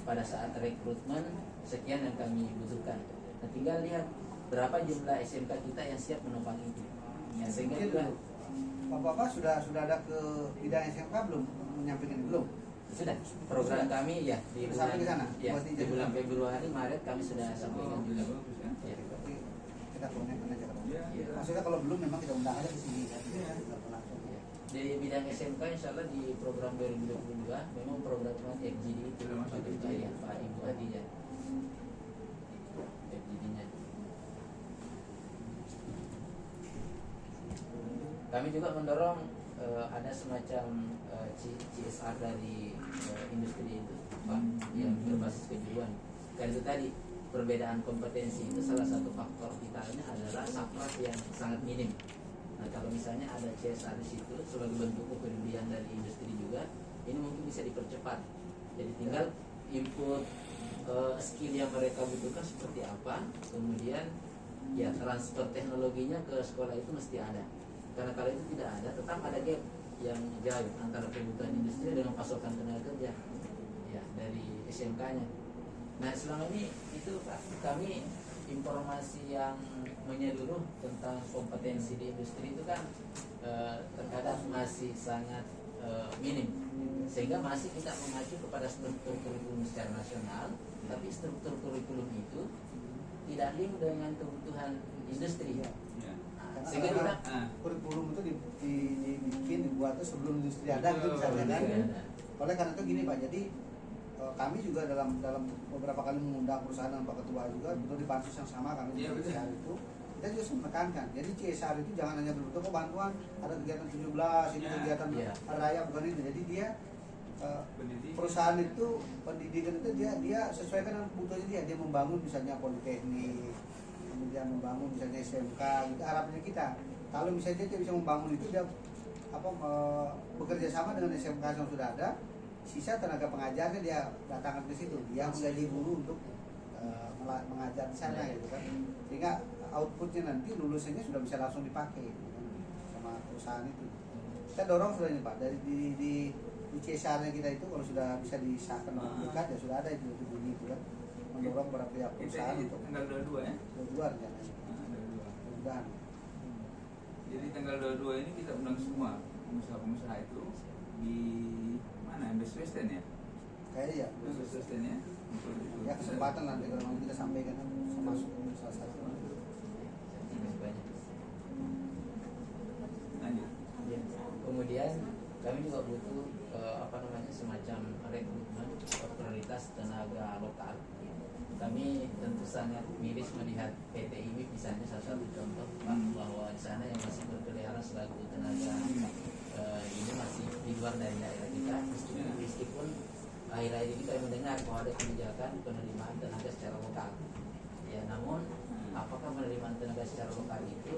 pada saat rekrutmen sekian yang kami butuhkan. Nah, tinggal lihat berapa jumlah SMK kita yang siap menopang itu. Ya, sehingga juga Bapak sudah ada ke bidang SMK belum menyampaikan belum? sudah program kami ya di bulan, sampai ke sana. ya, di bulan Februari Maret kami sudah sampaikan juga. Ya. Kita koordinasikan aja kalau. Maksudnya kalau belum memang kita undang aja di sini kan. Di bidang SMK insya Allah di program 2022 memang program FGD itu ya, Pak Ibu Hadijah FGD-nya. Kami juga mendorong ada semacam CSR dari industri itu, Pak, yang berbasis kejuruan. Karena itu tadi perbedaan kompetensi itu salah satu faktor vitalnya adalah saklar yang sangat minim. Nah, kalau misalnya ada CSR di situ sebagai bentuk kepedulian dari industri juga, ini mungkin bisa dipercepat. Jadi tinggal input skill yang mereka butuhkan seperti apa, kemudian ya transfer teknologinya ke sekolah itu mesti ada. Karena kalau itu tidak ada, tetap ada gap yang jauh antara kebutuhan industri dengan pasokan tenaga kerja ya dari SMK-nya. Nah, selama ini itu Pak, kami informasi yang menyeluruh tentang kompetensi di industri itu kan terkadang masih sangat minim, sehingga masih kita mengacu kepada struktur kurikulum secara nasional, tapi struktur kurikulum itu tidak link dengan kebutuhan industri. Sehingga kita kurikulum itu dibuat itu sebelum industri ada gitu misalnya kan. Oleh karena itu gini Pak, jadi kami juga dalam beberapa kali mengundang perusahaan dan Pak Ketua juga betul di pansus yang sama kami di CSR itu kita juga menekankan. Jadi CSR itu jangan hanya berbentuk bantuan, ada kegiatan 17, ini kegiatan raya bukan itu. Jadi dia perusahaan itu pendidikan itu dia sesuaikan dengan kebutuhannya dia membangun misalnya politeknik, kemudian membangun misalnya SMK gitu. Harapannya kita kalau misalnya dia bisa membangun itu dia bekerja sama dengan SMK yang sudah ada, sisa tenaga pengajarnya dia datangkan ke situ, dia menggaji guru untuk mengajar di sana gitu kan, sehingga outputnya nanti lulusannya sudah bisa langsung dipakai gitu kan, sama perusahaan itu. Kita dorong sudah ini Pak, dari di CSR-nya kita itu kalau sudah bisa disahkan dekat ya sudah ada itu bunyi itu kan, mendorong para pihak perusahaan untuk tanggal 22 ya? 22 rencananya. Mudah-mudahan. Jadi tanggal 22 ini kita undang semua pengusaha-pengusaha itu di mana? Best Western ya? Kayaknya ya. Best Western ya? Ya kesempatan nanti kalau kita sampaikan kan masuk salah satu. Lanjut. Ya. Kemudian kami juga butuh semacam rekrutmen prioritas tenaga lokal. Kami tentu sangat miris melihat PT IMIP misalnya salah satu contoh Pak, bahwa di sana yang masih berkeliaran selaku tenaga ini masih di luar dari daerah kita, meskipun akhir-akhir ini kami mendengar bahwa ada kebijakan penerimaan tenaga secara lokal. Ya, namun apakah penerimaan tenaga secara lokal itu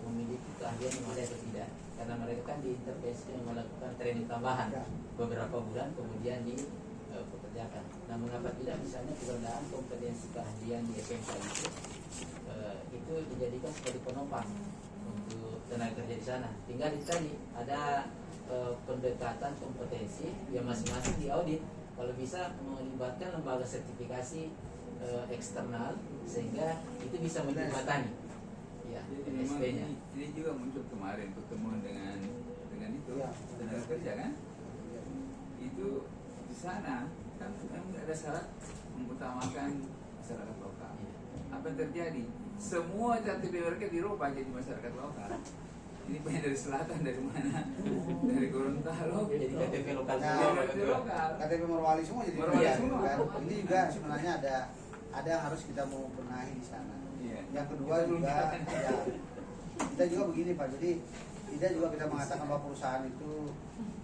memiliki keahlian yang ada atau tidak? Karena mereka kan diintervensi melakukan training tambahan beberapa bulan kemudian dipekerjakan. Nah, mengapa tidak misalnya keberadaan kompetensi keahlian di SMK itu dijadikan sebagai penopang untuk tenaga kerja di sana? Tinggal tadi ada pendekatan kompetensi yang masing-masing diaudit. Kalau bisa melibatkan lembaga sertifikasi eksternal sehingga itu bisa menjembatani ya SP-nya. Ini juga muncul kemarin pertemuan dengan itu tenaga kerja kan? Itu di sana kan memang ada syarat mengutamakan masyarakat lokal. Apa yang terjadi? Semua KTP mereka dirubah jadi masyarakat lokal. Ini banyak dari selatan, dari mana? Dari Gorontalo. Jadi KTP lokal semua. KTP Morowali semua jadi Morowali semua. Kan? Ini juga sebenarnya ada yang harus kita mau benahi di sana. Yang kedua juga kita juga begini Pak. Jadi tidak juga kita mengatakan bahwa perusahaan itu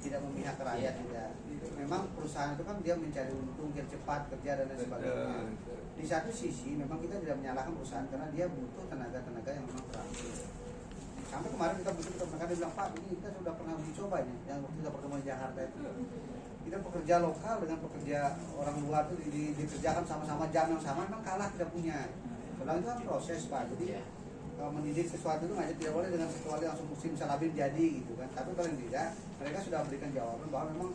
tidak memihak ke rakyat, tidak. Memang perusahaan itu kan dia mencari untung, biar cepat kerja dan lain sebagainya. Di satu sisi memang kita tidak menyalahkan perusahaan karena dia butuh tenaga-tenaga yang memang terampil. Sampai kemarin kita pernah bilang Pak, ini kita sudah pernah uji coba ini, yang waktu kita pertemuan di Jakarta itu. Kita pekerja lokal dengan pekerja orang luar itu dikerjakan sama-sama jam yang sama, memang kalah kita punya. Soalnya itu kan proses Pak, jadi mendidik sesuatu itu nggak tidak boleh dengan sesuatu langsung musim salabim jadi gitu kan. Tapi paling tidak mereka sudah berikan jawaban bahwa memang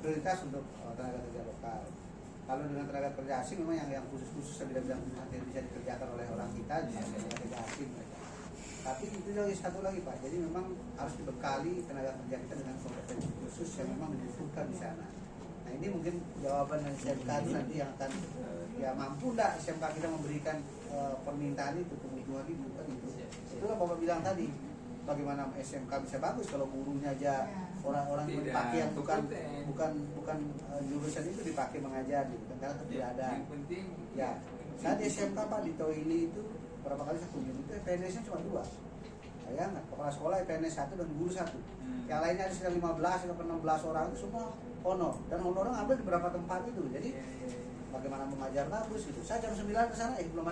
prioritas untuk tenaga kerja lokal. kalau dengan tenaga kerja asing memang yang khusus-khusus yang bidang yang bisa dikerjakan oleh orang kita juga tenaga kerja asing mereka. Tapi itu lagi satu lagi Pak, jadi memang harus dibekali tenaga kerja kita dengan kompetensi khusus yang memang dibutuhkan di sana. Nah ini mungkin jawaban dari SMK itu nanti yang akan ya mampu enggak SMK kita memberikan permintaan itu, kebutuhan itu kan itu. Itulah Bapak bilang tadi, bagaimana SMK bisa bagus kalau gurunya aja orang-orang yang dipakai yang bukan jurusan itu dipakai mengajar gitu kan, karena tidak ada. Yang penting Ya, saya di SMK Pak di Toili itu berapa kali saya kunjung itu PNS-nya cuma 2. Bayangkan, kepala sekolah PNS 1 dan guru 1. Yang lainnya ada sekitar 15 atau 16 orang itu semua honor, dan honornya ngambil di beberapa tempat itu. Jadi bagaimana mengajar bagus gitu. Saya jam 9 ke sana belum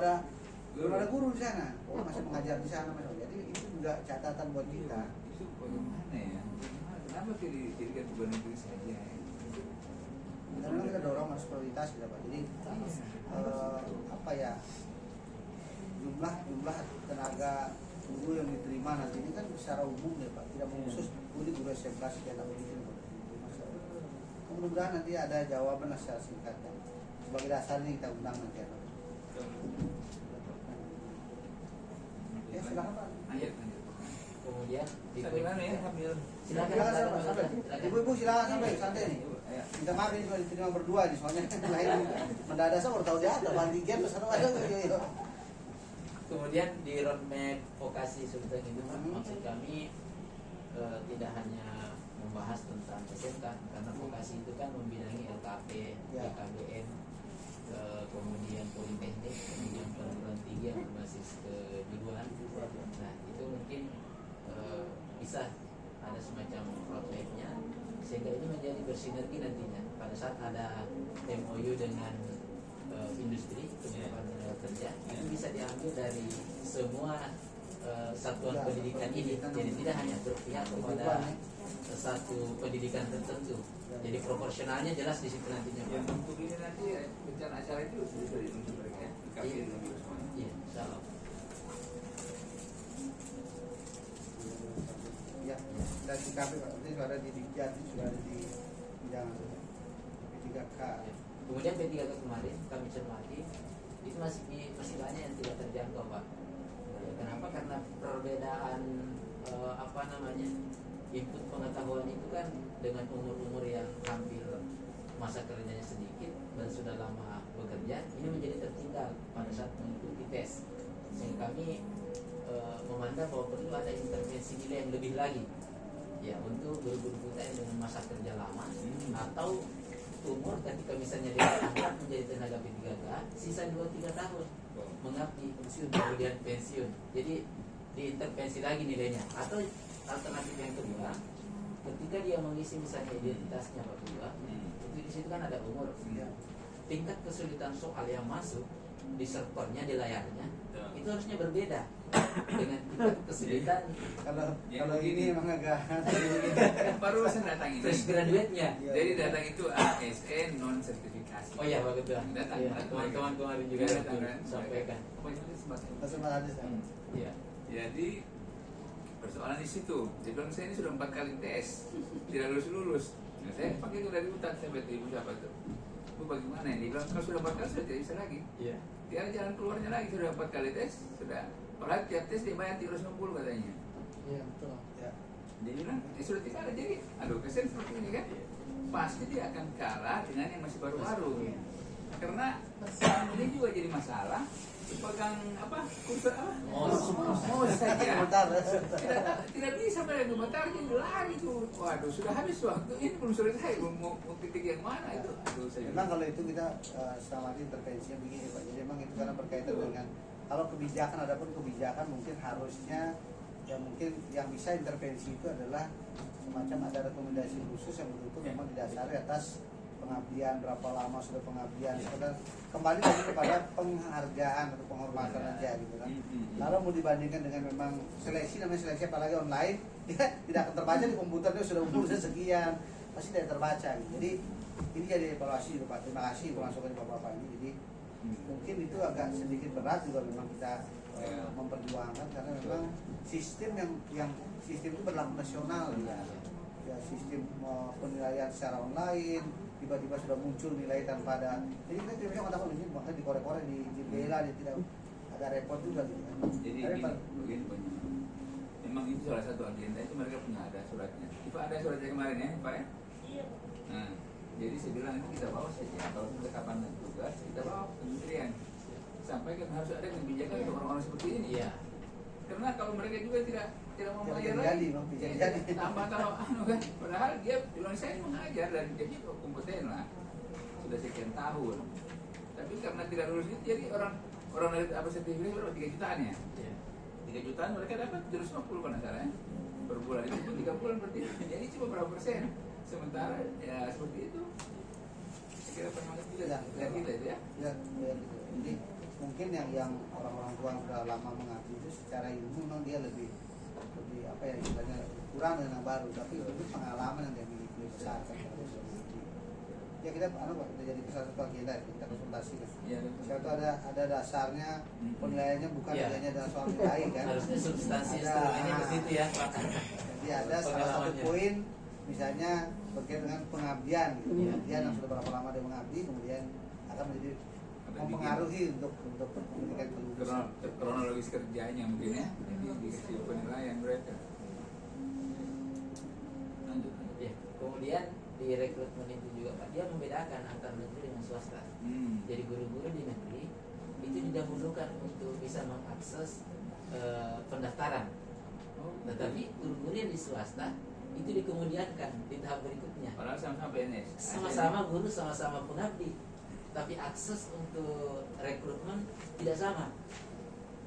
ada guru di sana. Oh, masih mengajar di sana Mas. Jadi itu juga catatan buat kita. Itu bagaimana ya? Kenapa dijadikan beban negeri saja? Dan memang kita dorong harus prioritas gitu Pak. Jadi apa ya, jumlah tenaga guru yang diterima nanti ini kan secara umum ya Pak, tidak khusus guru SMK sekian tahun ini. Mudah-mudahan nanti ada jawaban secara singkat. Sebagai dasar nih kita undang nanti. Ya silakan Pak. Lanjut. Kemudian di Sambil mana ya? Sambil silakan. Ibu-ibu silakan sampai santai nih. Ayo. Minta maaf ini cuma diterima berdua nih, soalnya lain mendadak saya baru tahu dia ada antigen pesan ada. Kemudian di roadmap vokasi Sultan itu Pak, maksud kami tidak hanya membahas tentang SMK, karena vokasi itu kan membidangi LKP, PKBM, kemudian politeknik, kemudian perguruan tinggi yang berbasis kejuruan. Nah itu mungkin bisa ada semacam roadmapnya, sehingga ini menjadi bersinergi nantinya pada saat ada MOU dengan industri kementerian tenaga kerja, itu bisa diambil dari semua satuan pendidikan ini, jadi tidak hanya berpihak kepada satu pendidikan tertentu, jadi proporsionalnya jelas di situ nantinya Pak. Yang untuk ini nanti rencana acara itu sudah diundur mereka ya? Iya, iya, insyaallah. Ya, dan di KP Pak, nanti sudah ada di Dikjat, sudah ada di bidang P3K. Kemudian P3K kemarin kami cermati itu masih banyak yang tidak terjangkau Pak. Ya, kenapa? Karena perbedaan input pengetahuan itu kan dengan umur-umur yang hampir masa kerjanya sedikit dan sudah lama bekerja, ini menjadi tertinggal pada saat mengikuti tes. Sehingga kami memandang bahwa perlu ada intervensi nilai yang lebih lagi ya untuk guru-guru kita yang dengan masa kerja lama atau umur ketika misalnya dia angkat menjadi tenaga P3K sisa 2-3 tahun mengabdi pensiun kemudian pensiun, jadi diintervensi lagi nilainya. Atau alternatif yang kedua, ketika dia mengisi misalnya identitasnya Pak Ketua, itu di situ kan ada umur, tingkat kesulitan soal yang masuk di servernya, di layarnya itu harusnya berbeda dengan tingkat kesulitan. Kalau ini memang agak baru datang ini. Fresh graduate-nya. Jadi datang itu ASN non sertifikasi. Oh iya Pak Ketua. Datang. Iya, teman-teman kemarin juga datang kan. sampaikan. Pokoknya itu sempat hadis kan. Iya. Jadi persoalan di situ. Dia bilang saya ini sudah 4 kali tes, tidak lulus. Nah, saya pakai itu dari hutan, saya berarti ibu siapa tuh? Bu bagaimana ini? Dia bilang kalau sudah 4 kali sudah tidak bisa lagi. Iya. Dia ada jalan keluarnya lagi, sudah 4 kali tes, sudah. Padahal tiap tes dia bayar 360 katanya. Iya betul. Ya. Dia bilang, sudah tidak ada. Jadi, kesen seperti ini kan, pasti dia akan kalah dengan yang masih baru-baru. Karena ini juga jadi masalah. Pegang kursor Oh, saja. bentar. Tidak bisa pada gemetar jadi lari tuh. Waduh, sudah habis waktu ini belum selesai, belum mau titik yang mana itu. Aduh, saya Memang kalau itu kita selamatin intervensinya begini Pak. Jadi memang itu karena berkaitan dengan kalau kebijakan, adapun kebijakan mungkin harusnya ya mungkin yang bisa intervensi itu adalah semacam ada rekomendasi khusus yang betul-betul memang didasari atas pengabdian, berapa lama sudah pengabdian, kembali lagi kepada penghargaan atau penghormatan aja gitu kan. Kalau mau dibandingkan dengan memang seleksi, namanya seleksi apalagi online, ya tidak akan terbaca di komputernya sudah umurnya sekian, pasti tidak terbaca gitu. Jadi ini jadi evaluasi juga Pak. Terima kasih masukan Bapak ini. Jadi mungkin itu agak sedikit berat juga memang kita memperjuangkan karena memang sistem yang sistem itu berlaku nasional ya sistem penilaian secara online di tiba-tiba sudah muncul nilai tanpa ada, jadi kita tiba-tiba nggak tahu ini bahkan dikorek-korek dibela, dia tidak ada repot juga gitu kan. Jadi begini punya. Memang itu salah satu agenda itu mereka punya ada suratnya. Pak ada suratnya kemarin ya Pak ya? Iya. Nah, jadi saya bilang itu kita bawa saja. Kalau penetapan tugas kita bawa ke kementerian. Sampaikan harus ada kebijakan untuk orang-orang seperti ini. Iya. Karena kalau mereka juga tidak mau Tidak mengajar jadi, lagi, Bang, tidak ya, jadi. tambah kan. Padahal dia bilang saya mengajar dan dia juga kompeten lah. Sudah sekian tahun. Tapi karena tidak lulus itu jadi orang dari apa sertifikat berapa 3 jutaan ya? Iya. 3 jutaan mereka dapat 750 kan salah ya? Per bulan itu 3 bulan berarti jadi cuma berapa persen? Sementara ya seperti itu. Saya kira penyemangat juga Ya, dari kita itu ya. Ya, gitu. Jadi mungkin yang orang-orang tua yang sudah lama mengabdi itu secara ilmu memang dia lebih apa ya istilahnya kurang dengan yang baru, tapi itu pengalaman yang dia miliki besar kan. Ya kita kita jadi satu agenda kita konsultasi kan. Iya. Siapa tahu ada dasarnya penilaiannya bukan Iya. hanya dalam soal nilai kan. Harusnya substansi Ada- instrumennya ke situ ya, Pak. Jadi ada salah satu Pengalamannya. poin misalnya berkaitan dengan pengabdian gitu. Iya. Pengabdian yang sudah berapa lama dia mengabdi kemudian akan menjadi mempengaruhi untuk memberikan kelulusan. Kronologis kerjanya mungkin ya. Jadi dikasih penilaian mereka. Lanjut. Ya. Kemudian di rekrutmen itu juga Pak, dia membedakan antara negeri dengan swasta. Jadi guru-guru di negeri itu didahulukan untuk bisa mengakses pendaftaran. Tetapi guru-guru yang di swasta itu dikemudiankan di tahap berikutnya. Padahal sama-sama PNS. Sama-sama guru, sama-sama pengabdi, tapi akses untuk rekrutmen tidak sama.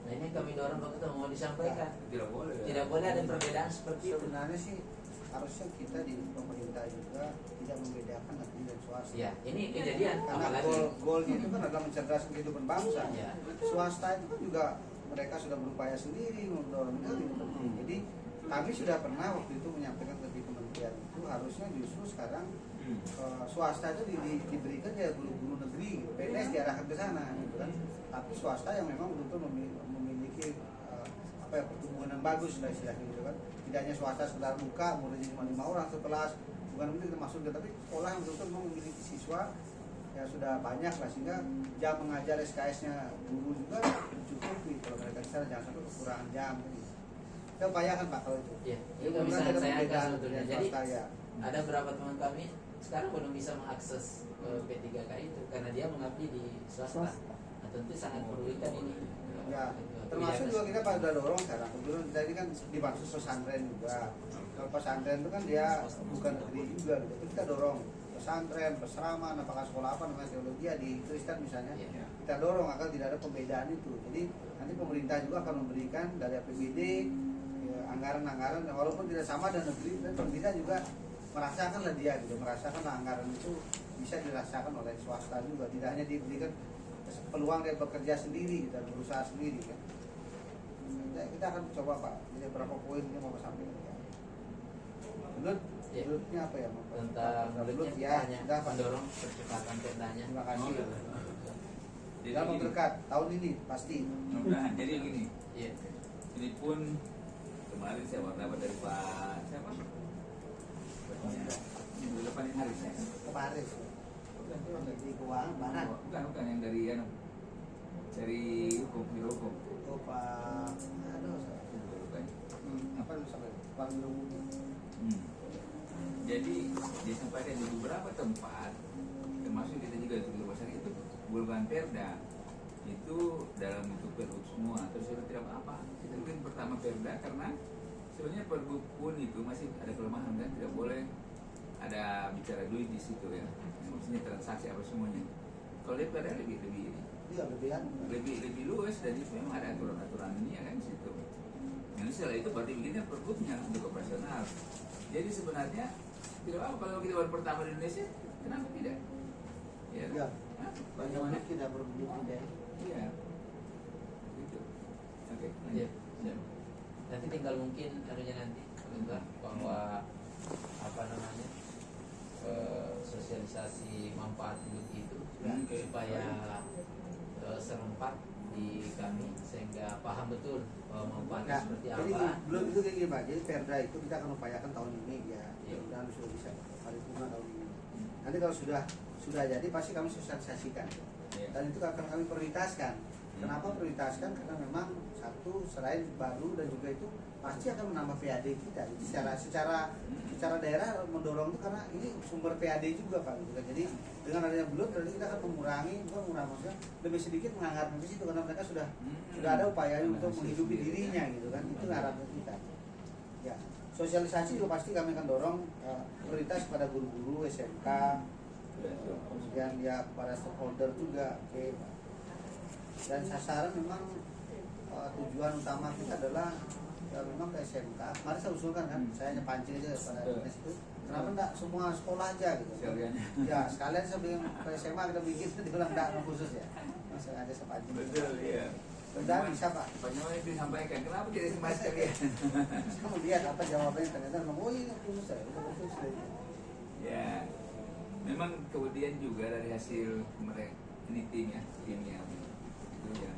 Nah ini yang kami dorong Pak Ketua mau disampaikan. Tidak boleh. Ya. Tidak boleh ada perbedaan seperti itu. Sebenarnya sih harusnya kita di pemerintah juga tidak membedakan negeri dan swasta. Ya, ini kejadian Karena apalagi. goalnya itu kan adalah mencerdaskan kehidupan bangsa. Ya. Swasta itu kan juga mereka sudah berupaya sendiri mendorong negeri. Jadi kami sudah pernah waktu itu menyampaikan ke kementerian itu harusnya justru sekarang swasta itu diberikan ya guru-guru negeri, PNS diarahkan ke sana, gitu kan. Tapi swasta yang memang betul memiliki apa ya pertumbuhan yang bagus lah istilahnya gitu kan. Tidak hanya swasta sekedar buka muridnya cuma 5 orang sekelas, bukan itu termasuk tapi sekolah yang betul memang memiliki siswa ya sudah banyak lah sehingga jam mengajar SKS-nya guru juga mencukupi kalau mereka di sana jangan sampai kekurangan jam. Kita upayakan Pak kalau itu. Ya, Jadi itu kami bukan sangat ada sayangkan perbedaan sebetulnya. dengan Jadi swasta, ya. ada beberapa teman kami sekarang belum bisa mengakses P3K itu karena dia mengabdi di swasta. Nah, tentu sangat merugikan ini. Ya, termasuk juga kita pada dorong sekarang. Kebetulan kita ini kan di bansus pesantren juga. Kalau pesantren itu kan dia bukan negeri juga gitu. Tapi kita dorong pesantren, peseraman, apakah sekolah apa namanya teologi di Kristen misalnya. Ya. Kita dorong agar tidak ada pembedaan itu. Jadi nanti pemerintah juga akan memberikan dari APBD ya, anggaran-anggaran walaupun tidak sama dan negeri dan pemerintah juga merasakanlah dia gitu, merasakan anggaran itu bisa dirasakan oleh swasta juga, tidak hanya diberikan peluang dia bekerja sendiri dan berusaha sendiri kan. Kita akan coba Pak, jadi berapa poin ini mau sampaikan ya. Menurutnya apa ya? Tentang menurut ya, ya, sudah Pak. mendorong percepatan perdanya. Terima kasih. Jadi Dalam begini, terdekat tahun ini pasti. mudah-mudahan. Jadi begini, Iya. ini pun kemarin saya dapat dari Pak siapa? Minggu depan ini hari saya. Kemarin di keuangan barat. Bukan yang dari hukum, biro hukum. Oh Pak, apa yang sampai Pak Biro Umum. Jadi disampaikan di beberapa tempat, termasuk kita juga di rumah sakit itu perubahan perda itu dalam bentuk pergub semua. Terus itu tidak apa-apa. Kita bikin pertama perda karena sebenarnya pergub pun itu masih ada kelemahan kan, tidak boleh ada bicara duit di situ ya. Maksudnya transaksi apa semuanya. Kalau dia perda lebih Iya lebih luas dan itu memang ada aturan-aturan ini ya kan di situ. Jadi setelah itu baru dibikinnya pergubnya untuk operasional. Jadi sebenarnya tidak apa kalau kita baru pertama di Indonesia, kenapa tidak? Ya. Iya. Hah? Bagaimana tidak berbudi tidak? Iya. Gitu. Oke. Iya. Lanjut. Nanti tinggal mungkin anunya nanti enggak bahwa apa namanya sosialisasi manfaat hidup itu supaya serempak di kami sehingga paham betul manfaatnya Nah, seperti jadi apa. belum itu kayak gini Pak. Jadi perda itu kita akan upayakan tahun ini ya. Iya. Mudah-mudahan sudah bisa paripurna tahun ini. Nanti kalau sudah jadi pasti kami sosialisasikan. Iya. Dan itu akan kami prioritaskan. Kenapa prioritaskan? Karena memang satu, selain baru dan juga itu pasti akan menambah PAD kita. Jadi secara daerah mendorong itu karena ini sumber PAD juga Pak. Gitu kan. Jadi dengan adanya Belut berarti kita akan mengurangi maksudnya lebih sedikit menganggarkan ke situ karena mereka sudah ada upaya untuk menghidupi dirinya gitu kan. Itu harapan kita. Ya, sosialisasi juga pasti kami akan dorong prioritas pada guru-guru SMK, kemudian ya pada stakeholder juga. Oke. Dan sasaran memang tujuan utama kita adalah ya memang ke SMK. Kemarin saya usulkan kan, saya hanya pancing aja pada dinas itu. Kenapa enggak semua sekolah aja gitu? Ya sekalian sebelum ke SMA kita bikin itu dibilang enggak khusus ya. Masih ada sepancing. Betul, iya. Dan bisa Pak. Bagaimana itu disampaikan? Kenapa tidak SMA sekalian? Kamu lihat apa jawabannya ternyata memang oh ini khusus ya, khusus ya. Ya, memang kemudian juga dari hasil mereka ini tim yang itu yang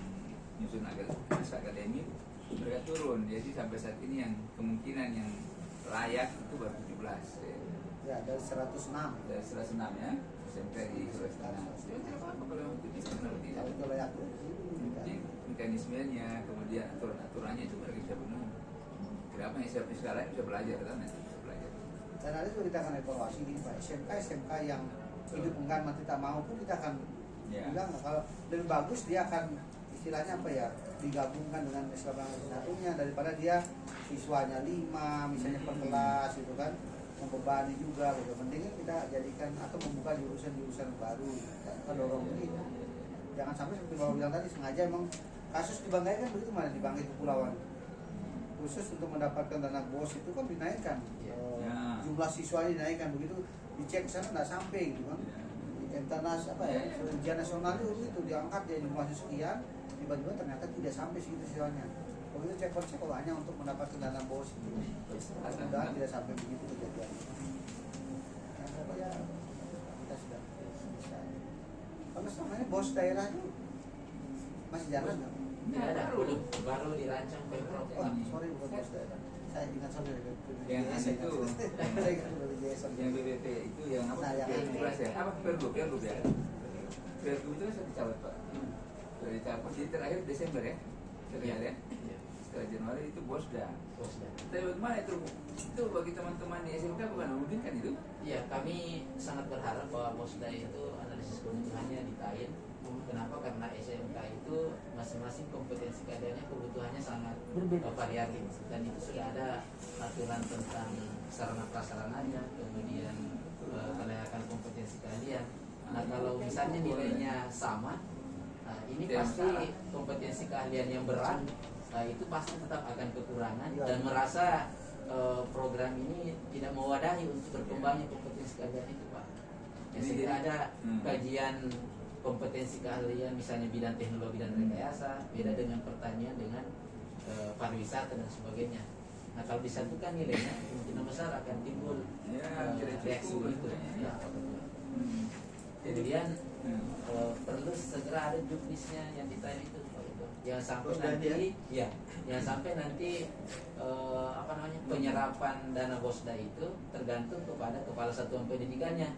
nyusun naskah akademik mereka turun, jadi sampai saat ini yang kemungkinan yang layak itu baru 17 ya. Ya dari 106. Dari 106 ya, SMP di Sulawesi Tengah. Ya, tidak apa-apa kalau itu bisa benar tidak. Kalau itu layak tuh. Jadi mekanismenya, kemudian aturan-aturannya itu mereka bisa benar. Kenapa yang SMP sekarang bisa belajar kan? Bisa belajar. Dan nanti juga kita akan evaluasi ini Pak, SMK yang hidup enggan mati tak mau pun kita akan bilang kalau lebih bagus dia akan istilahnya apa ya digabungkan dengan SMK satunya daripada dia siswanya 5 misalnya per kelas gitu kan membebani juga gitu. Mending kita jadikan atau membuka jurusan-jurusan baru kita dorong begitu. Jangan sampai seperti Bapak bilang tadi sengaja emang kasus di Banggai kan begitu mana di Banggai Kepulauan khusus untuk mendapatkan dana BOS itu kan dinaikkan jumlah siswanya dinaikkan begitu dicek sana nggak sampai gitu kan internas apa ya ujian nasional itu diangkat ya jumlahnya sekian tiba-tiba ternyata tidak sampai segitu siswanya begitu cek hanya untuk mendapatkan dana BOS itu mudah-mudahan tidak sampai begitu kejadian ya kita sudah bisa kalau selama ini BOS daerah itu masih jalan nggak? Tidak ada, baru dirancang Pemprov. Oh, sorry bukan BOS daerah. Saya ingat sorry yang itu yang BBP itu yang apa? Yang kelas ya? Apa Pergub ya? Pergub itu saya dicabut Pak. Sudah dicabut. Jadi terakhir Desember ya? Terakhir ya? Setelah Januari itu Bosda. Tapi bagaimana itu? Itu bagi teman-teman di SMK bukan memungkinkan itu? Iya, kami sangat berharap bahwa Bosda itu analisis kebutuhannya ditain. Kenapa? Karena SMK itu masing-masing kompetensi keahliannya kebutuhannya sangat variatif dan itu sudah ada aturan tentang sarana prasarananya, kemudian kelayakan kompetensi keahlian. Nah kalau misalnya nilainya sama, ini pasti kompetensi keahlian yang berat itu pasti tetap akan kekurangan dan merasa program ini tidak mewadahi untuk berkembangnya kompetensi keahlian itu Pak. Jadi tidak ada kajian kompetensi keahlian misalnya bidang teknologi dan rekayasa beda dengan pertanian dengan pariwisata dan sebagainya. Nah kalau disatukan nilainya kemungkinan besar akan timbul reaksi itu. Ya, kemudian perlu segera ada juknisnya yang detail itu. Jangan sampai nanti jangan sampai nanti penyerapan dana Bosda itu tergantung kepada kepala satuan pendidikannya.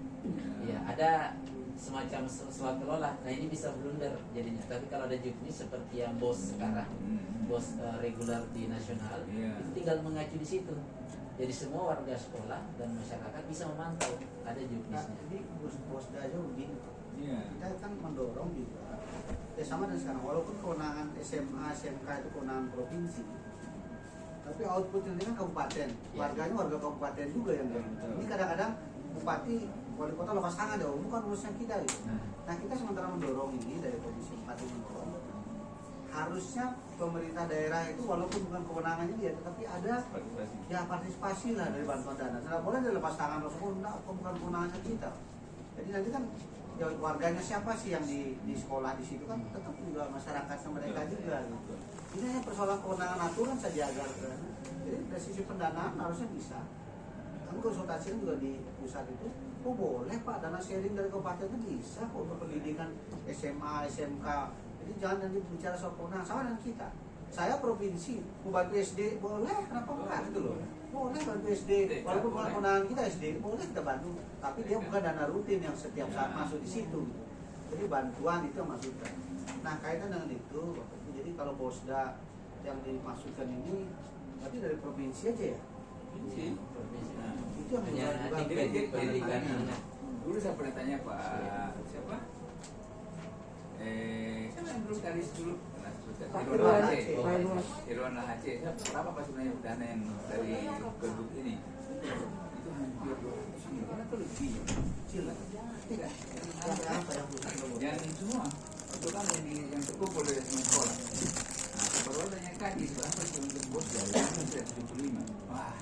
Ya ada semacam swasta kelola. Nah ini bisa blunder jadinya. Tapi kalau ada juknis seperti yang BOS sekarang, BOS reguler di nasional, itu tinggal mengacu di situ. Jadi semua warga sekolah dan masyarakat bisa memantau ada juknisnya. Jadi BOSda aja begini. Kita kan mendorong juga. Ya sama dengan sekarang. Walaupun kewenangan SMA, SMK itu kewenangan provinsi, tapi output ini kan kabupaten. Warganya warga kabupaten juga yang ini kadang-kadang bupati wali kota lepas tangan dong, bukan urusan kita gitu. Nah kita sementara mendorong ini dari Komisi 4 itu mendorong harusnya pemerintah daerah itu walaupun bukan kewenangannya dia, tetapi ada partisipasi lah dari bantuan dana. Tidak boleh dia lepas tangan langsung, bukan kewenangannya kita. Jadi nanti kan ya warganya siapa sih yang di sekolah di situ kan tetap juga masyarakatnya mereka juga gitu. Ini hanya persoalan kewenangan aturan saja agar jadi dari sisi pendanaan harusnya bisa. Kami konsultasi juga di pusat itu, boleh Pak dana sharing dari kabupaten itu bisa kok untuk pendidikan SMA, SMK. Jadi jangan nanti bicara soal kewenangan sama dengan kita. Saya provinsi, mau bantu SD boleh, kenapa enggak gitu loh. Boleh bantu SD, walaupun bukan kewenangan kita SD, boleh kita bantu. Tapi dia bukan dana rutin yang setiap saat masuk di situ. Jadi bantuan itu yang masukkan. Nah kaitan dengan itu, jadi kalau Posda yang dimasukkan ini, berarti dari provinsi aja ya? Provinsi. Nah, Itu yang hanya juga titik pendidikan. Dulu saya pernah tanya Pak siapa? Siapa yang dulu kali dulu? Irwan Aceh. Irwan Aceh. Berapa Pak sebenarnya dana yang dari Kerbuk ini? Itu hampir 200 miliar atau lebih? Kecil lah. Tidak. Apa yang khusus nomor? Yang semua terutama yang terkumpul dari semua sekolah. Nah, baru tanya kaji berapa sih untuk bos dari 75. Wah,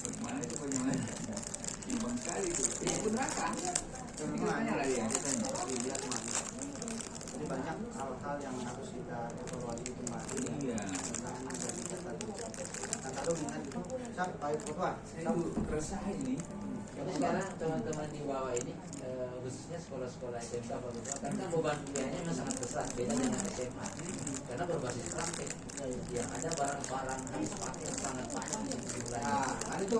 bagaimana itu bagaimana? Timbang sekali itu. Ini pun rata. Kita tanya lah dia. Dilihat mana. Jadi banyak hal-hal yang harus kita evaluasi kembali. Iya. Nah kalau ingat itu, saya baik ketua. Saya itu resah ini. Jadi sekarang teman-teman di bawah ini khususnya sekolah-sekolah SMK karena beban kuliahnya memang sangat besar beda dengan SMA karena berbasis praktek yang ada barang-barang habis pakai yang sangat banyak jumlahnya. Nah itu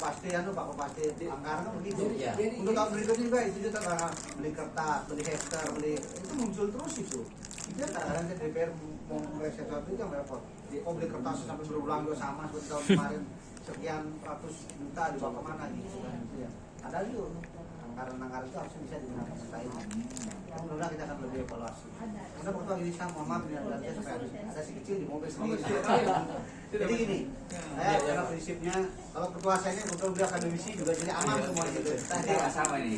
pasti Pak pasti anggaran kan begitu. Iya. Untuk tahun berikutnya juga itu juga beli kertas, beli hefter, beli itu muncul terus itu. Itu kadang-kadang DPR mau mengreset sesuatu itu yang repot. Mau beli kertas sampai berulang juga sama seperti tahun kemarin sekian ratus juta dibawa kemana gitu kan itu ya. Ada itu anggaran itu harusnya bisa digunakan setelah ini. Mudah-mudahan kita akan lebih evaluasi. Kemudian waktu lagi saya mohon maaf ini ada supaya ada si kecil di mobil sendiri. Jadi gini, saya dalam prinsipnya kalau ketua saya ini betul betul akademisi juga jadi aman semua gitu. Kita sama ini.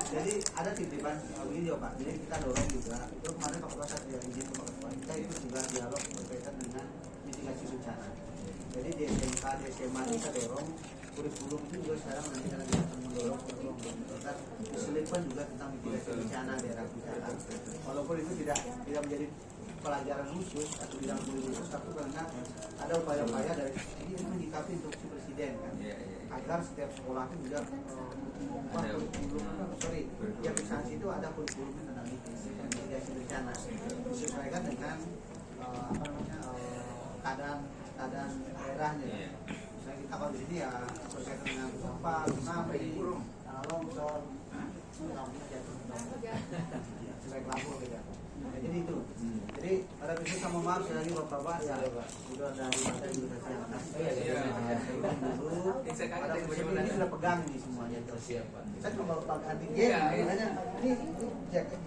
Jadi ada titipan begini ya Pak. Jadi kita dorong juga. Itu kemarin Pak Ketua saya tidak izin ke Pak Ketua. Kita itu juga dialog berkaitan dengan mitigasi bencana. Jadi di SMK, di SMA kita dorong kurikulum itu juga sekarang nanti kita akan mendorong kurikulum kita diselipkan juga tentang mitigasi bencana daerah kita. Walaupun itu tidak menjadi pelajaran khusus atau bidang kuliah khusus, tapi karena ada upaya-upaya dari ini menyikapi instruksi presiden kan, agar setiap sekolah itu juga ya instansi itu ada kurikulum tentang mitigasi bencana disesuaikan dengan keadaan daerahnya. Misalnya kita kalau di sini ya berkaitan dengan gempa, tsunami, tanah longsor, jelek lapor gitu. Ya, jadi itu. Jadi pada prinsip sama maaf sekali lagi bapak-bapak ya sudah dari kita juga siap. Dulu pada prinsip ini sudah pegang ini semuanya itu siap Pak. Saya cuma bawa antigen, makanya ini jaket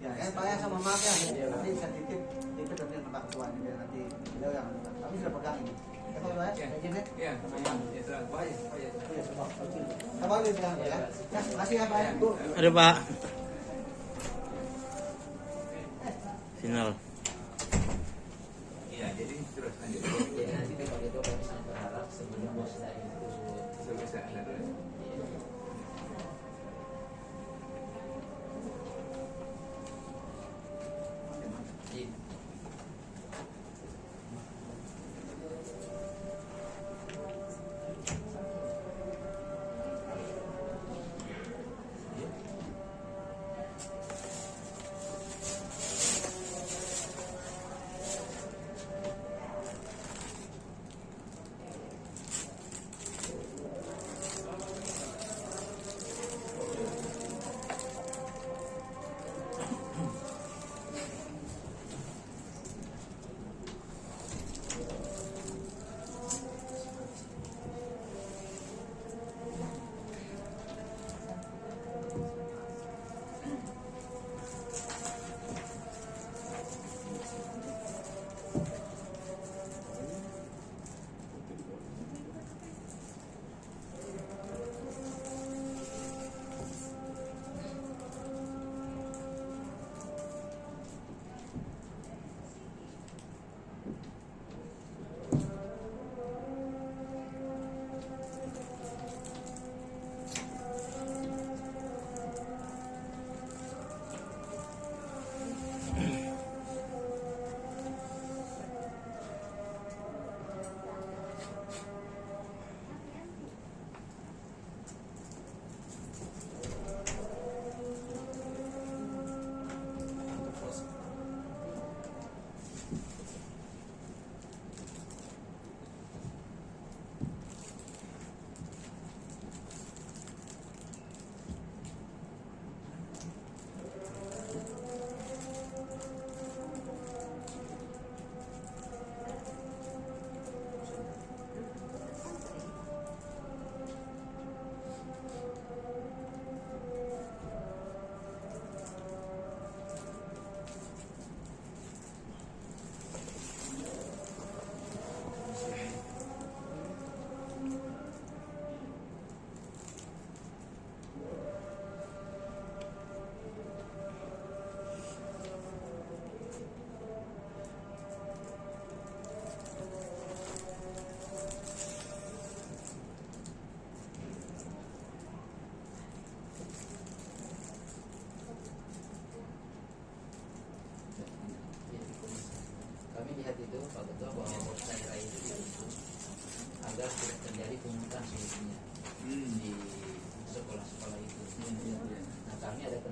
ya kan Pak ya sama maaf ya. Nanti saya titip nanti tempat ketua ini biar nanti beliau yang kami sudah pegang ini. Ya Pak ya, izin ya. Iya, ya sudah. Baik. Iya, sama lagi bilang ya. Terima kasih ya Pak ya. Bu. Ada Pak. Final. Iya, jadi terus lanjut. Jadi nanti Pak Ketua kami sangat berharap sebelum bos dari itu Selesai ada terus.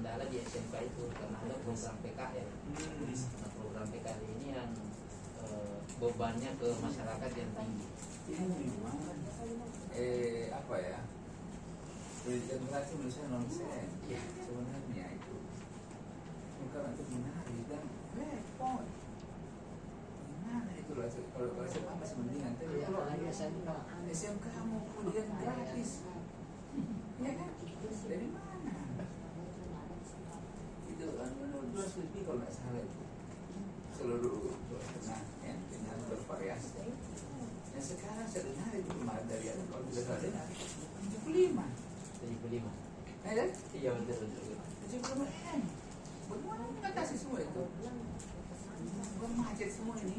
kendala di SMK itu karena ada program PKL. Nah, program PKL ini yang bebannya ke masyarakat yang tinggi. Ini memang apa ya? Pendidikan berarti menurut saya nonsen. Ya. Sebenarnya itu bukan untuk menarik dan repot. Gimana itu lah? Kalau SMA masih mendingan, tapi kalau SMK mau kuliah gratis, ya kan? Dari mana? Itu kan menurut 2 lebih kalau nggak salah itu seluruh 2,5 ya dengan bervariasi. Nah sekarang saya dengar itu kemarin dari kalau tidak salah dengar 75. 75. Ya kan? Iya betul. 75 M. Bagaimana mengatasi semua itu? Bukan macet semua ini.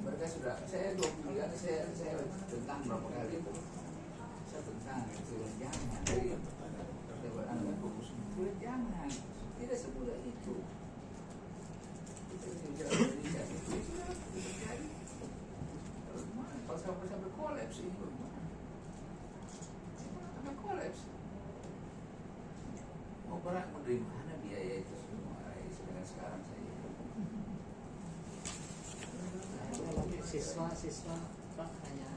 Mereka sudah, saya 20 kali saya tentang berapa kali itu. Saya tentang suruh jangan dari lewat anak fokus. Suruh jangan. Tidak semudah itu. Kita bisa bicara Indonesia itu sudah terjadi. Kalau sampai kolaps ini bagaimana? Sampai kolaps. Mau berat mau dari mana biaya itu semua? Sedangkan sekarang saya siswa Pak hanya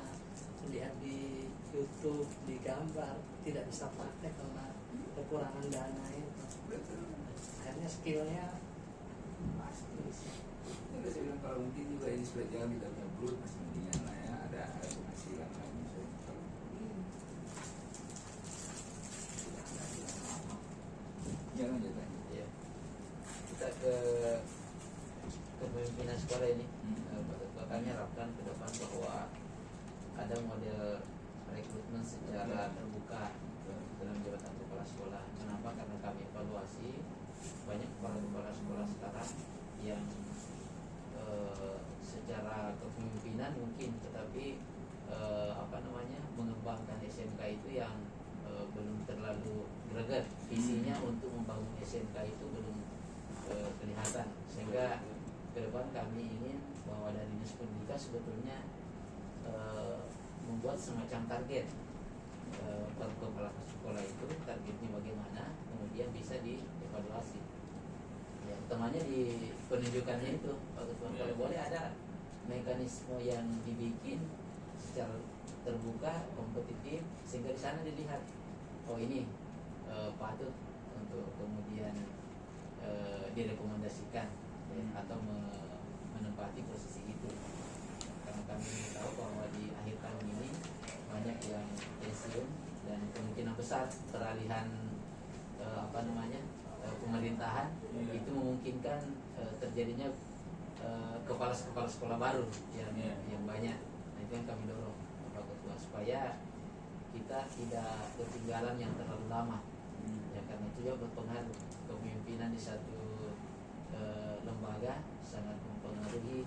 lihat di YouTube, di gambar, tidak bisa praktek karena kekurangan dana itu. Akhirnya skillnya pasti. Itu saya bilang kalau mungkin juga ini sudah jangan kita punya perut masih mendingan lah ya ada penghasilan lah misalnya kalau jangan jangan. Ya. Kita ke kepemimpinan sekolah ini. Pak Ketua, kami harapkan ke depan bahwa ada model rekrutmen secara terbuka dalam jabatan kepala sekolah. Kenapa? Karena kami evaluasi banyak kepala sekolah sekarang yang secara kepemimpinan mungkin, tetapi mengembangkan SMK itu yang belum terlalu greget. Visinya untuk membangun SMK itu belum kelihatan, sehingga ke depan kami ingin bahwa dari Dinas Pendidikan sebetulnya membuat semacam target per kepala sekolah itu, targetnya bagaimana, kemudian bisa dievaluasi. Ya, utamanya di penunjukannya itu, Pak Ketua, kalau boleh ada mekanisme yang dibikin secara terbuka, kompetitif, sehingga di sana dilihat, oh ini patut untuk kemudian direkomendasikan ya, atau menempati posisi itu. Karena kami tahu bahwa di akhir tahun ini banyak yang pensiun dan kemungkinan besar peralihan pemerintahan itu memungkinkan terjadinya kepala sekolah baru yang banyak. Nah, itu yang kami dorong Pak Ketua, supaya kita tidak ketinggalan yang terlalu lama. Ya, karena itu juga berpengaruh. Kepemimpinan di satu lembaga sangat mempengaruhi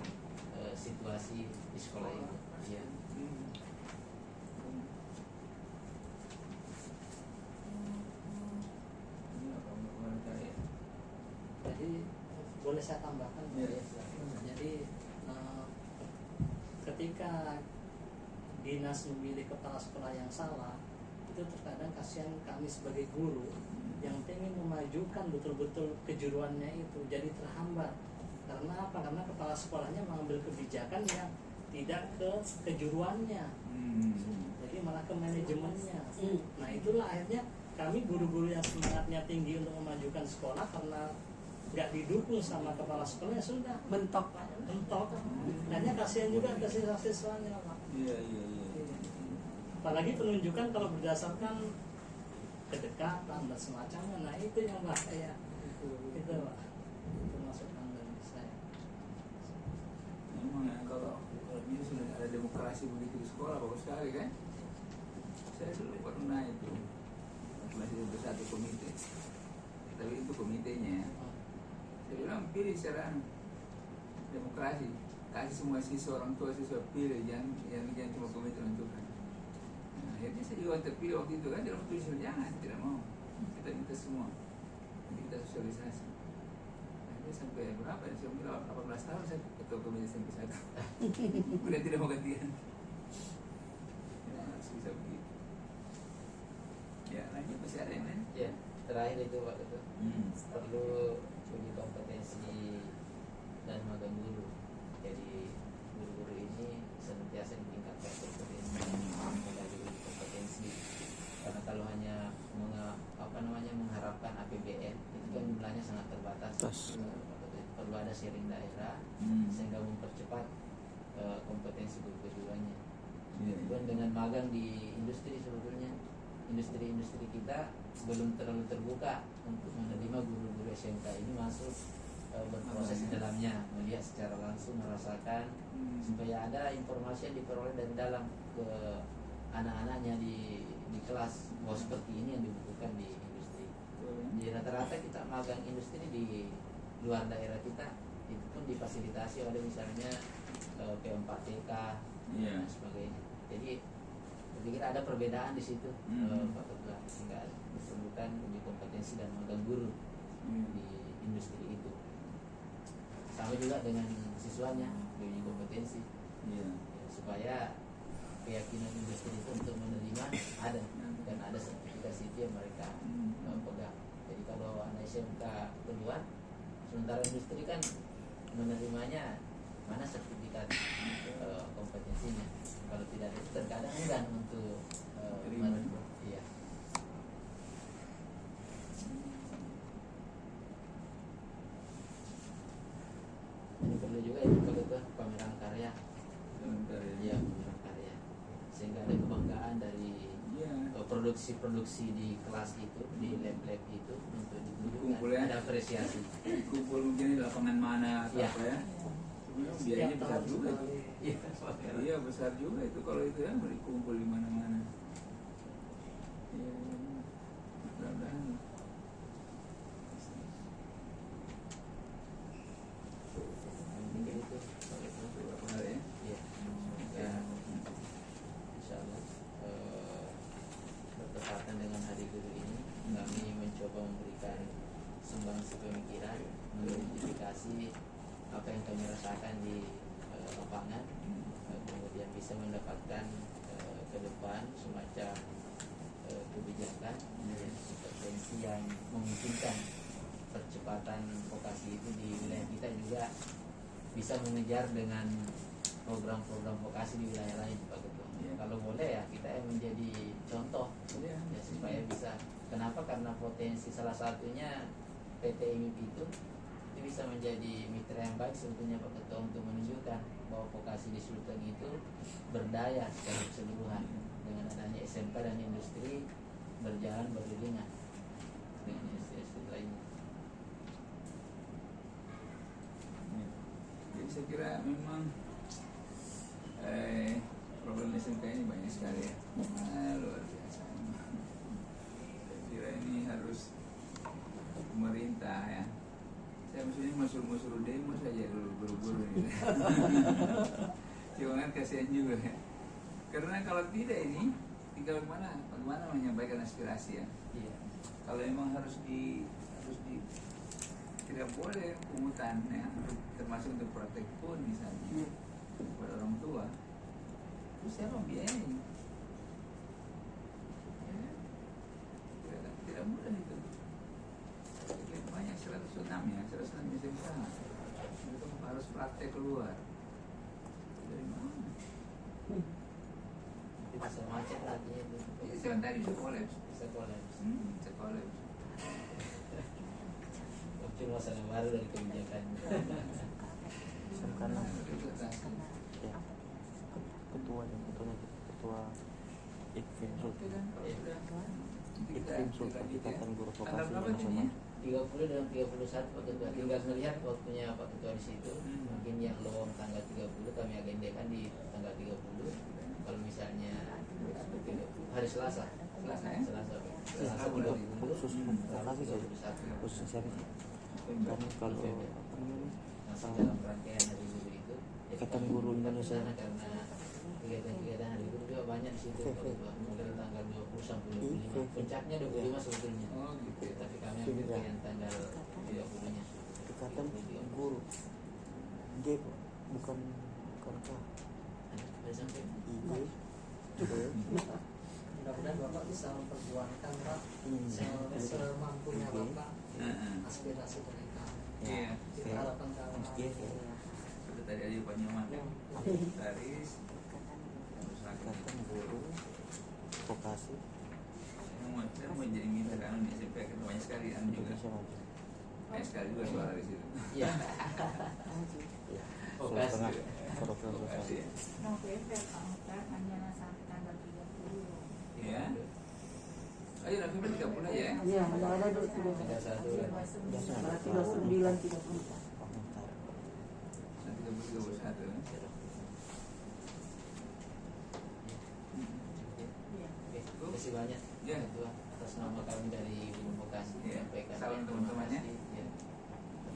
situasi di sekolah itu. Ya. jadi boleh saya tambahkan Pak? Ya. Jadi ketika dinas memilih kepala sekolah yang salah, itu terkadang kasihan kami sebagai guru yang ingin memajukan betul-betul kejuruannya itu jadi terhambat. Karena apa? Karena kepala sekolahnya mengambil kebijakan yang tidak ke kejuruannya, jadi malah ke manajemennya. Nah itulah akhirnya kami guru-guru yang semangatnya tinggi untuk memajukan sekolah, karena nggak didukung sama kepala sekolah, ya sudah mentok. Akhirnya kasihan juga ke siswa-siswanya Pak. Iya. Apalagi penunjukan kalau berdasarkan kedekatan dan semacamnya, nah itu yang bahaya. Itu Pak, itu masukan dari saya. Memang ya kalau ini sudah ada demokrasi begitu di sekolah bagus sekali kan. Saya dulu pernah itu masih satu komite, tapi itu komitenya. Saya bilang pilih secara demokrasi, kasih semua siswa, orang tua siswa pilih, jangan cuma komite menentukan. Nah, akhirnya saya juga terpilih waktu itu kan dalam tulisan jangan, tidak mau. Kita minta semua, nanti kita sosialisasi. Akhirnya sampai berapa? Saya bilang 18 tahun saya ketua komite SMP 1. Udah tidak mau gantian. Ya, bisa begitu. Ya, lanjut masih ada yang lain? Ya. terakhir itu Pak Ketua, Hmm. perlu uji kompetensi dan magang guru. Jadi guru-guru ini senantiasa ditingkatkan kompetensi, melalui uji kompetensi. Karena kalau hanya mengharapkan APBN itu kan jumlahnya sangat terbatas. Perlu ada sharing daerah sehingga mempercepat kompetensi keduanya. Iya. Dan dengan magang di industri sebetulnya industri kita belum terlalu terbuka untuk menerima guru-guru SMK ini masuk berproses di dalamnya, melihat secara langsung, merasakan, supaya ada informasi yang diperoleh dari dalam ke anak-anaknya di kelas bahwa seperti ini yang dibutuhkan di industri. Di rata-rata kita magang industri di luar daerah kita itu pun difasilitasi oleh misalnya P4TK Iya. dan sebagainya. Jadi saya pikir ada perbedaan di situ, Pak Ketua, sehingga diperlukan uji kompetensi dan magang guru di industri itu. Sama juga dengan siswanya uji kompetensi, Iya. supaya keyakinan industri itu untuk menerima ada, dan ada sertifikasi itu yang mereka pegang. Jadi kalau anak SMK keluar, sementara industri kan menerimanya mana sertifikat kompetensinya. Kalau tidak itu terkadang enggan untuk Terima. iya. Ini perlu juga itu Pak Ketua, pameran karya. Sebentar ya. Iya, pameran karya. Sehingga ada kebanggaan dari Iya. produksi-produksi di kelas itu, di lab-lab itu untuk Kumpul ditunjukkan, ya. ada apresiasi. Kumpul mungkin di lapangan mana atau Iya. apa ya. Sebenarnya biayanya Setiap besar tahun juga. sekali. Iya, Iya besar juga itu kalau itu ya berkumpul di mana-mana. Iya. Mudah-mudahan. mungkin itu Pak Ketua. Beberapa hal ya. Iya. Ya, insya Allah bertepatan dengan Hari Guru ini kami mencoba memberikan sumbangsi pemikiran, mengidentifikasi apa yang kami rasakan di lapangan, kemudian bisa mendapatkan ke depan semacam kebijakan intervensi yang memungkinkan percepatan vokasi itu di wilayah kita juga bisa mengejar dengan program-program vokasi di wilayah lain Pak Ketua. Iya. Kalau boleh ya kita yang menjadi contoh Iya. ya, supaya bisa. Kenapa? Karena potensi salah satunya PT IMIP itu bisa menjadi mitra yang baik sebetulnya Pak Ketua untuk menunjukkan bahwa vokasi di Sulteng itu berdaya secara keseluruhan dengan adanya SMK dan industri berjalan beriringan dengan industri lainnya. Jadi saya kira memang problem SMK ini banyak sekali ya. Luar biasa. Saya kira ini harus pemerintah ya. Saya maksudnya musuh-musuh demo saja dulu guru-guru ini. Cuma kan kasihan juga ya. Karena kalau tidak ini tinggal bagaimana menyampaikan aspirasi ya. Iya. Kalau memang harus tidak boleh pungutan ya, termasuk untuk praktek pun misalnya kepada orang tua, terus siapa biayanya? Ya, tidak mudah itu. Jadi banyak 106 ya, 106 SMK itu harus praktek keluar. Dari mana? Bisa macet lagi itu. Ini sebentar bisa kolaps. Bisa kolaps. Bisa kolaps. Muncul masalah baru dari kebijakan. Karena Itu tasik. ya, ketuanya ketua IKFIM Oke kan, kalau sudah nanti kita IKFIM Sultan lanjut kita ya. akan guru Tanggal vokasi berapa yang ini sama. ya? 30 dan 31 Pak Ketua. Tinggal melihat waktunya Pak Ketua di situ. Hmm. Mungkin yang lowong tanggal 30 kami agendakan di tanggal 30. Kalau misalnya hari Selasa. Selasa ya? Selasa. Selasa 30. Khusus vokasi saja. 31. Khusus siapa sih? November. Kan kalau apa namanya, Masih dalam rangkaian Hari Guru itu. Ikatan Guru Indonesia. Karena kegiatan-kegiatan Hari Guru juga banyak di situ Pak Ketua. Mulai tanggal 20 sampai 25. Puncaknya 25 sebetulnya. Oh gitu ya. Tapi kami ambil ke yang tanggal 30-nya. Ikatan Guru G bukan K Ada sampai I G mudah-mudahan Bapak bisa memperjuangkan Pak semampunya Bapak aspirasi dari kami. Iya. Kita harapkan kami Seperti tadi aja Pak Nyoman, Taris, usaha Ikatan guru vokasi saya mau jadi minta kan di SMP kan banyak sekali kan juga. Indonesia Maju. Banyak sekali juga suara di situ. Iya. Ya. Vokasi. Setengah program Vokasi vokasi. ya. November Pak Mukhtar hanya sampai tanggal 30. Iya. Ayo November 30 ya. Iya, ada 20. Ada satu lagi. Berarti 29 30. Pak Mukhtar. Nanti 31. Iya. Oke, terima kasih banyak. Ya. Itu atas nama kami dari Gunung Bekasi Ya. menyampaikan Salam teman-temannya. ya,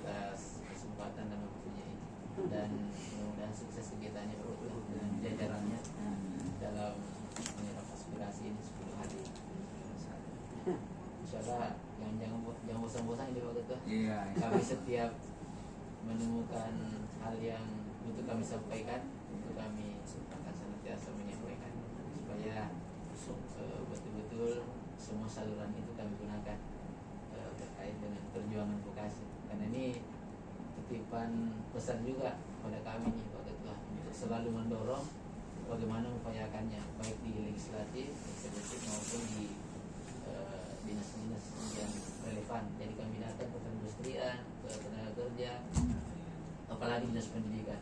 atas kesempatan dan waktunya ini, dan mudah-mudahan sukses kegiatannya Pak Utuh dengan jajarannya dalam menyerap aspirasi ini 10 hari. Insyaallah jangan bosan-bosan ini Pak Ketua. Iya. Kami setiap menemukan hal yang untuk kami sampaikan, itu kami akan senantiasa menyampaikan supaya betul-betul semua saluran itu kami gunakan terkait dengan perjuangan vokasi, karena ini titipan pesan juga pada kami nih Pak Ketua untuk selalu mendorong bagaimana mengupayakannya baik di legislatif, eksekutif maupun di dinas-dinas yang relevan. Jadi kami datang ke perindustrian, ke tenaga kerja, apalagi dinas pendidikan.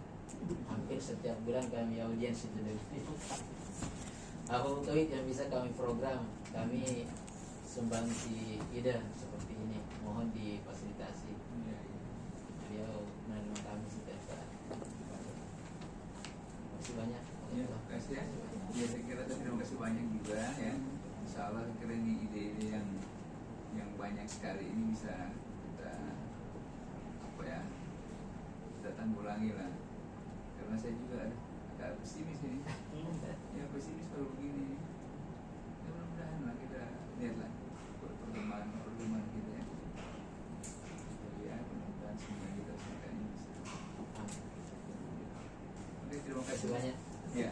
Hampir setiap bulan kami audiens itu dari apa mungkin yang bisa kami program, kami sumbangsi ide seperti ini, mohon difasilitasi. Beliau menerima kami setiap saat. Terima kasih banyak. Ya, terima kasih ya. Ya, saya kira terima kasih banyak juga ya. Insya Allah saya kira ini ide-ide yang banyak sekali ini bisa kita apa ya, kita tanggulangi lah. Karena saya juga agak pesimis ini. Ya pesimis kalau begini. Ya mudah-mudahan lah kita lihatlah perkembangan kita ya. Jadi ya mudah-mudahan semua kita semuanya bisa. Oke, terima Terima kasih kasih banyak. Ya.